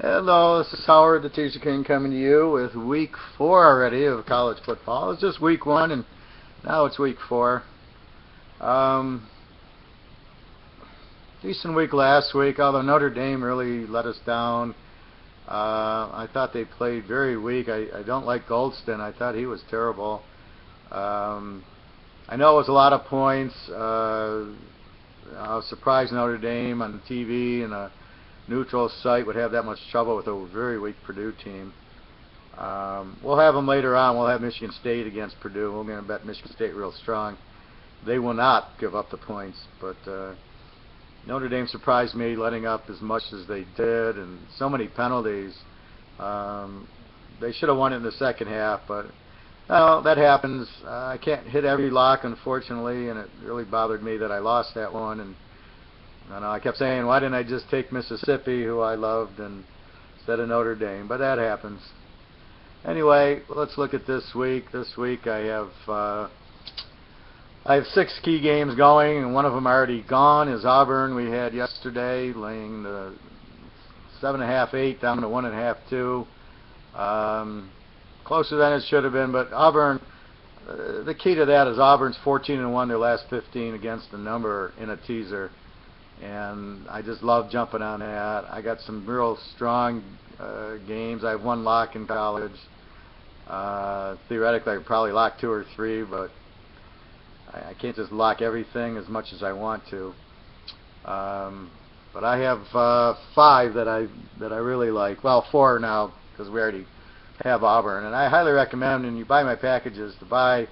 Hello, this is Howard, the Teaserking, coming to you with week 4 already of college football. It's just week 1, and now it's week 4. Um, Decent week last week, although Notre Dame really let us down. I thought they played very weak. I don't like Goldston. I thought he was terrible. I know it was a lot of points. I was surprised Notre Dame on TV and a neutral site would have that much trouble with a very weak Purdue team. We'll have them later on. We'll have Michigan State against Purdue. We're going to bet Michigan State real strong. They will not give up the points, but Notre Dame surprised me letting up as much as they did, and so many penalties. They should have won it in the second half, but that happens. I can't hit every lock, unfortunately, and it really bothered me that I lost that one. And I kept saying, why didn't I just take Mississippi, who I loved, instead of Notre Dame? But that happens. Anyway, let's look at this week. This week I have 6 key games going, and one of them already gone is Auburn. We had yesterday, laying the 7.5, 8 down to 1.5, 2. Closer than it should have been, but Auburn. The key to that is Auburn's 14-1 their last 15 against the number in a teaser, and I just love jumping on that. I got some real strong games. I have one lock in college. Theoretically, I could probably lock 2 or 3, but I can't just lock everything as much as I want to. But I have 5 that I really like. Well, 4 now because we already have Auburn, and I highly recommend when you buy my packages to buy,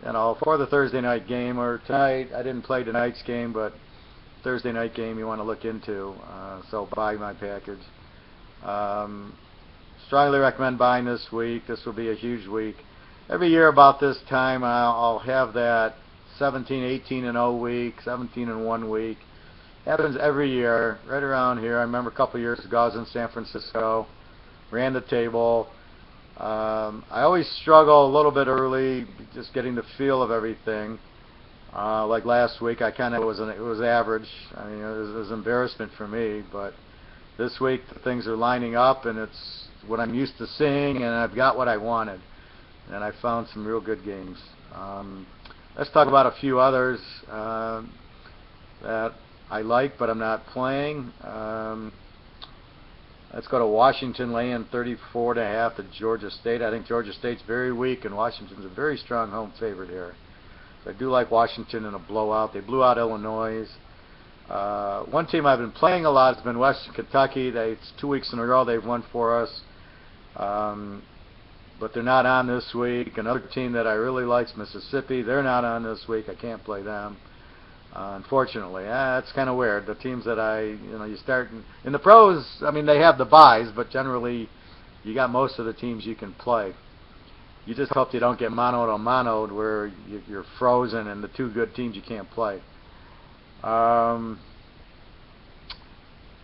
for the Thursday night game or tonight. I didn't play tonight's game, but Thursday night game you want to look into. So buy my package. Strongly recommend buying this week. This will be a huge week. Every year about this time I'll have that 17, 18-0 week, 17-1 week. Happens every year, right around here. I remember a couple of years ago I was in San Francisco, ran the table. I always struggle a little bit early, just getting the feel of everything. Like last week, I kind of it was average. I mean, it was embarrassment for me. But this week, the things are lining up, and it's what I'm used to seeing, and I've got what I wanted. And I found some real good games. Let's talk about a few others that I like, but I'm not playing. Let's go to Washington laying 34.5 to Georgia State. I think Georgia State's very weak, and Washington's a very strong home favorite here. So I do like Washington in a blowout. They blew out Illinois. One team I've been playing a lot has been Western Kentucky. It's 2 weeks in a row they've won for us. But they're not on this week. Another team that I really like is Mississippi. They're not on this week. I can't play them. Unfortunately, that's kind of weird. The teams that you start in the pros, I mean, they have the buys, but generally, you got most of the teams you can play. You just hope you don't get mono-to-monoed where you're frozen and the 2 good teams you can't play.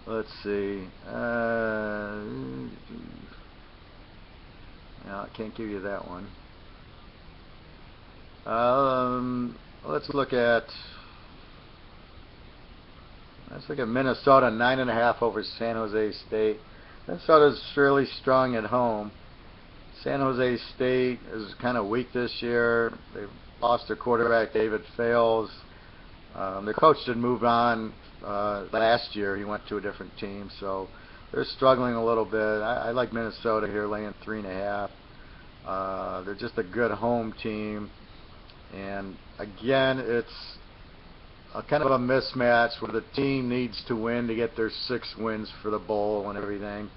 Let's see. No, I can't give you that one. Let's look at Minnesota 9.5 over San Jose State. Minnesota's fairly strong at home. San Jose State is kind of weak this year. They've lost their quarterback, David Fales. Their coach did move on last year. He went to a different team, so they're struggling a little bit. I like Minnesota here, laying 3.5. They're just a good home team, and again, it's a kind of a mismatch where the team needs to win to get their 6 wins for the bowl and everything.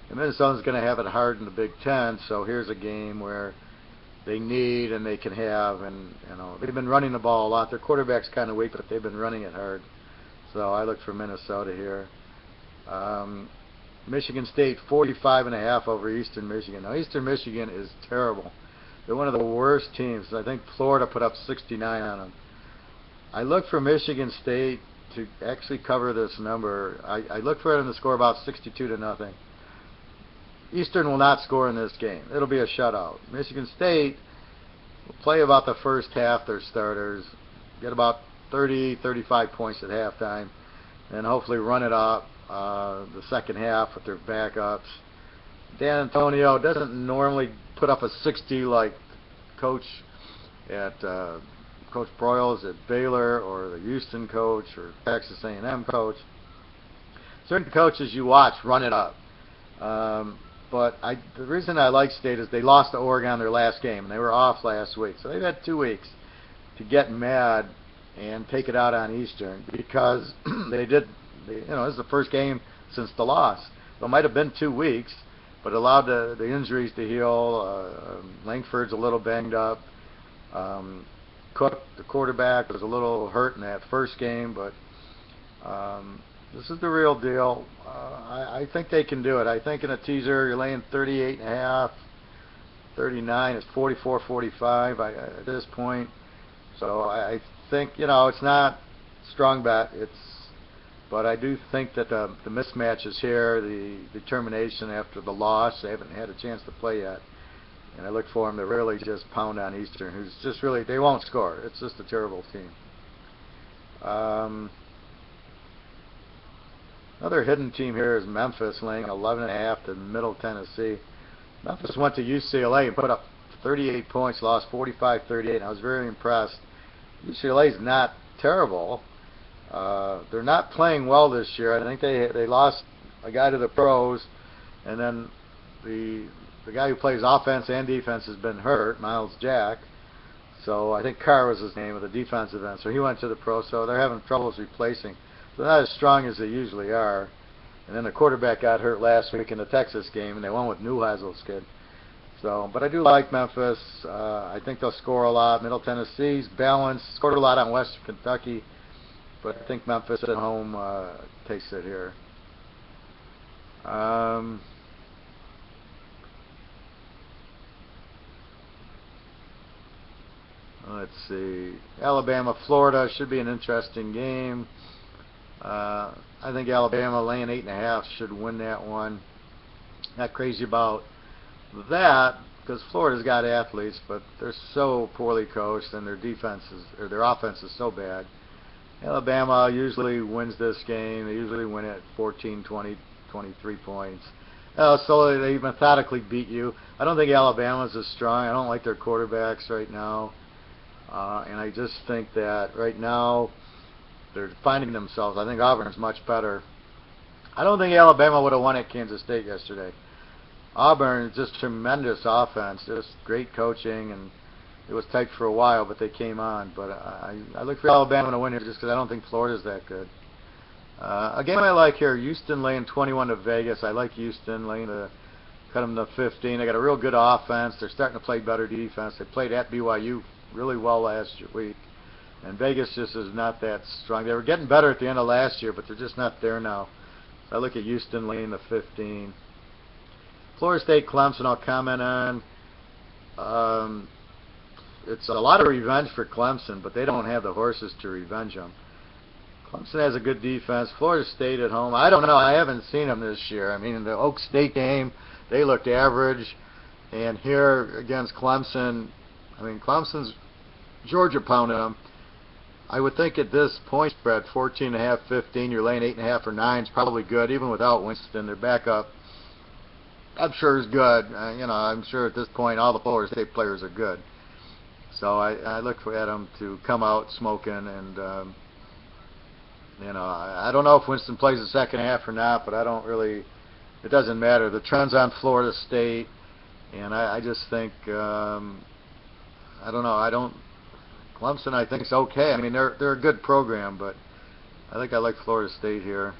And Minnesota's going to have it hard in the Big Ten, so here's a game where they need and they can have. And they've been running the ball a lot. Their quarterback's kind of weak, but they've been running it hard. So I look for Minnesota here. Michigan State 45.5 over Eastern Michigan. Now Eastern Michigan is terrible. They're one of the worst teams. I think Florida put up 69 on them. I look for Michigan State to actually cover this number. I look for them to score about 62-0. Eastern will not score in this game. It'll be a shutout. Michigan State will play about the first half, their starters, get about 30, 35 points at halftime, and hopefully run it up the second half with their backups. Dan Antonio doesn't normally put up a 60 like Coach at Coach Broyles at Baylor, or the Houston coach, or Texas A&M coach. Certain coaches you watch run it up. But the reason I like State is they lost to Oregon their last game, and they were off last week. So they've had 2 weeks to get mad and take it out on Eastern, because this is the first game since the loss. So it might have been 2 weeks, but allowed the injuries to heal. Langford's a little banged up. Cook, the quarterback, was a little hurt in that first game, but this is the real deal. I think they can do it. I think in a teaser, you're laying 38.5, 39 is 44-45 at this point. So I think, it's not a strong bet. But I do think that the mismatch is here, the determination after the loss. They haven't had a chance to play yet. And I look for them to really just pound on Eastern, who's just really, they won't score. It's just a terrible team. Another hidden team here is Memphis, laying 11.5 to Middle Tennessee. Memphis went to UCLA and put up 38 points, lost 45-38, and I was very impressed. UCLA is not terrible. They're not playing well this year. I think they lost a guy to the pros, and then the guy who plays offense and defense has been hurt, Miles Jack. So I think Carr was his name, of the defensive end. So he went to the pros, so they're having troubles replacing. So they're not as strong as they usually are. And then the quarterback got hurt last week in the Texas game, and they won with Newheisel's kid. So, but I do like Memphis. I think they'll score a lot. Middle Tennessee's balanced, scored a lot on Western Kentucky, but I think Memphis at home takes it here. Let's see. Alabama, Florida should be an interesting game. I think Alabama laying 8.5 should win that one. Not crazy about that, because Florida's got athletes, but they're so poorly coached, and their offense is so bad. Alabama usually wins this game. They usually win it 14, 20, 23 points. So they methodically beat you. I don't think Alabama's as strong. I don't like their quarterbacks right now. And I just think that right now they're finding themselves. I think Auburn's much better. I don't think Alabama would have won at Kansas State yesterday. Auburn is just tremendous offense, just great coaching, and it was tight for a while, but they came on. But I look for Alabama to win here just because I don't think Florida's that good. A game I like here, Houston laying 21 to Vegas. I like Houston laying cut them to 15. They got a real good offense. They're starting to play better defense. They played at BYU really well last week, and Vegas just is not that strong. They were getting better at the end of last year, but they're just not there now. So I look at Houston laying the 15. Florida State, Clemson, I'll comment on. It's a lot of revenge for Clemson, but they don't have the horses to revenge them. Clemson has a good defense. Florida State at home, I don't know. I haven't seen them this year. I mean, in the Oak State game, they looked average. And here against Clemson, I mean, Clemson's Georgia pounded them. I would think at this point spread, 14.5, 15, you're laying 8.5 or 9 is probably good, even without Winston. Their backup, I'm sure, is good. I'm sure at this point all the Florida State players are good. So I look at them to come out smoking, and I don't know if Winston plays the second half or not, but it doesn't matter. The trend's on Florida State, and I just think, I don't know. Clemson, I think, is okay. I mean, they're a good program, but I think I like Florida State here.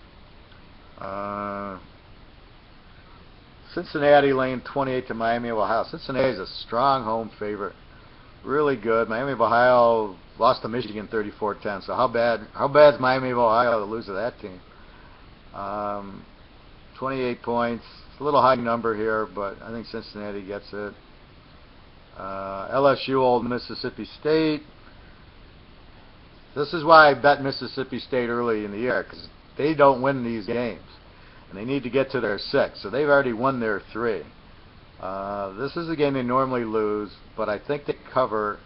Cincinnati laying 28 to Miami of Ohio. Cincinnati is a strong home favorite. Really good. Miami of Ohio lost to Michigan 34-10. So how bad is Miami of Ohio to lose to that team? 28 points. It's a little high number here, but I think Cincinnati gets it. LSU, Old Mississippi State. This is why I bet Mississippi State early in the year, because they don't win these games, and they need to get to their 6. So they've already won their 3. This is a game they normally lose, but I think they cover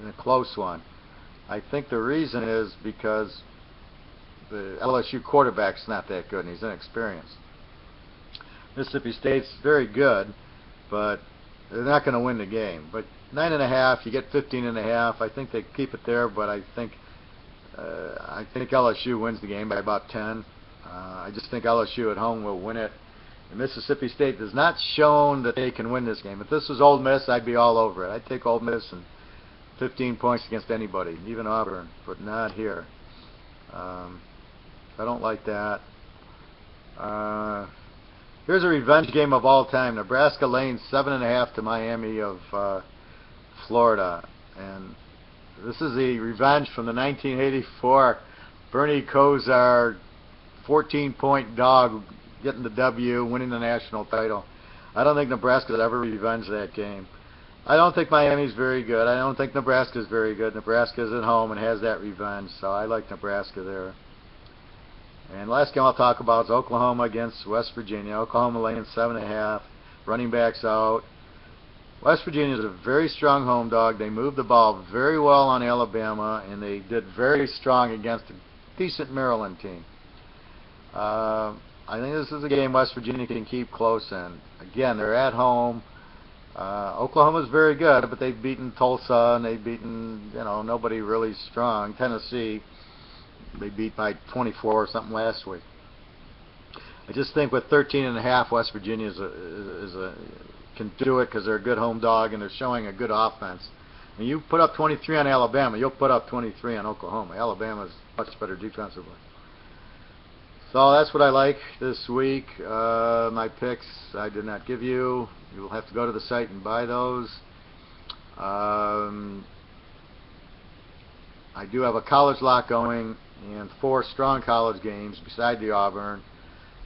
in a close one. I think the reason is because the LSU quarterback's not that good, and he's inexperienced. Mississippi State's very good, but they're not going to win the game. But 9.5, you get 15.5. I think they keep it there, but I think LSU wins the game by about 10. I just think LSU at home will win it. And Mississippi State has not shown that they can win this game. If this was Ole Miss, I'd be all over it. I'd take Ole Miss and 15 points against anybody, even Auburn, but not here. I don't like that. Here's a revenge game of all time. Nebraska laying 7.5 to Miami of Florida. And this is the revenge from the 1984 Bernie Kosar 14-point dog getting the W, winning the national title. I don't think Nebraska's ever revenged that game. I don't think Miami's very good. I don't think Nebraska's very good. Nebraska's at home and has that revenge, so I like Nebraska there. And last game I'll talk about is Oklahoma against West Virginia. Oklahoma laying 7.5, running backs out. West Virginia is a very strong home dog. They moved the ball very well on Alabama, and they did very strong against a decent Maryland team. I think this is a game West Virginia can keep close in. Again, they're at home. Oklahoma's very good, but they've beaten Tulsa, and they've beaten, nobody really strong. Tennessee, they beat by 24 or something last week. I just think with 13.5, West Virginia can do it because they're a good home dog and they're showing a good offense. When you put up 23 on Alabama, you'll put up 23 on Oklahoma. Alabama's much better defensively. So that's what I like this week. My picks I did not give you. You'll have to go to the site and buy those. I do have a college lock going and 4 strong college games beside the Auburn.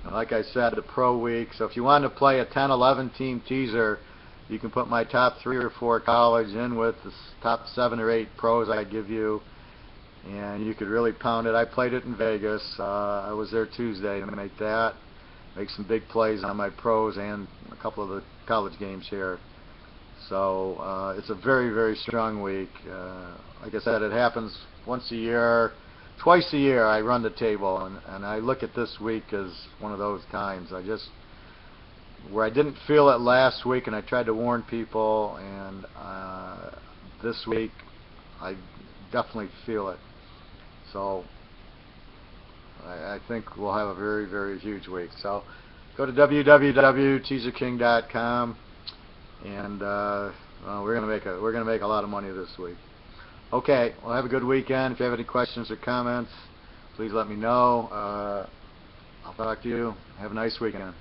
And like I said, the pro week. So if you want to play a 10-11 team teaser, you can put my top 3 or 4 college in with the top 7 or 8 pros I give you. And you could really pound it. I played it in Vegas. I was there Tuesday to make some big plays on my pros and a couple of the college games here. So it's a very, very strong week. Like I said, it happens once a year, twice a year. I run the table, and I look at this week as one of those times. Where I didn't feel it last week, and I tried to warn people, and this week I definitely feel it. So I think we'll have a very, very huge week. So go to www.teaserking.com, and we're gonna make a lot of money this week. Okay, well, have a good weekend. If you have any questions or comments, please let me know. I'll talk to you. Have a nice weekend.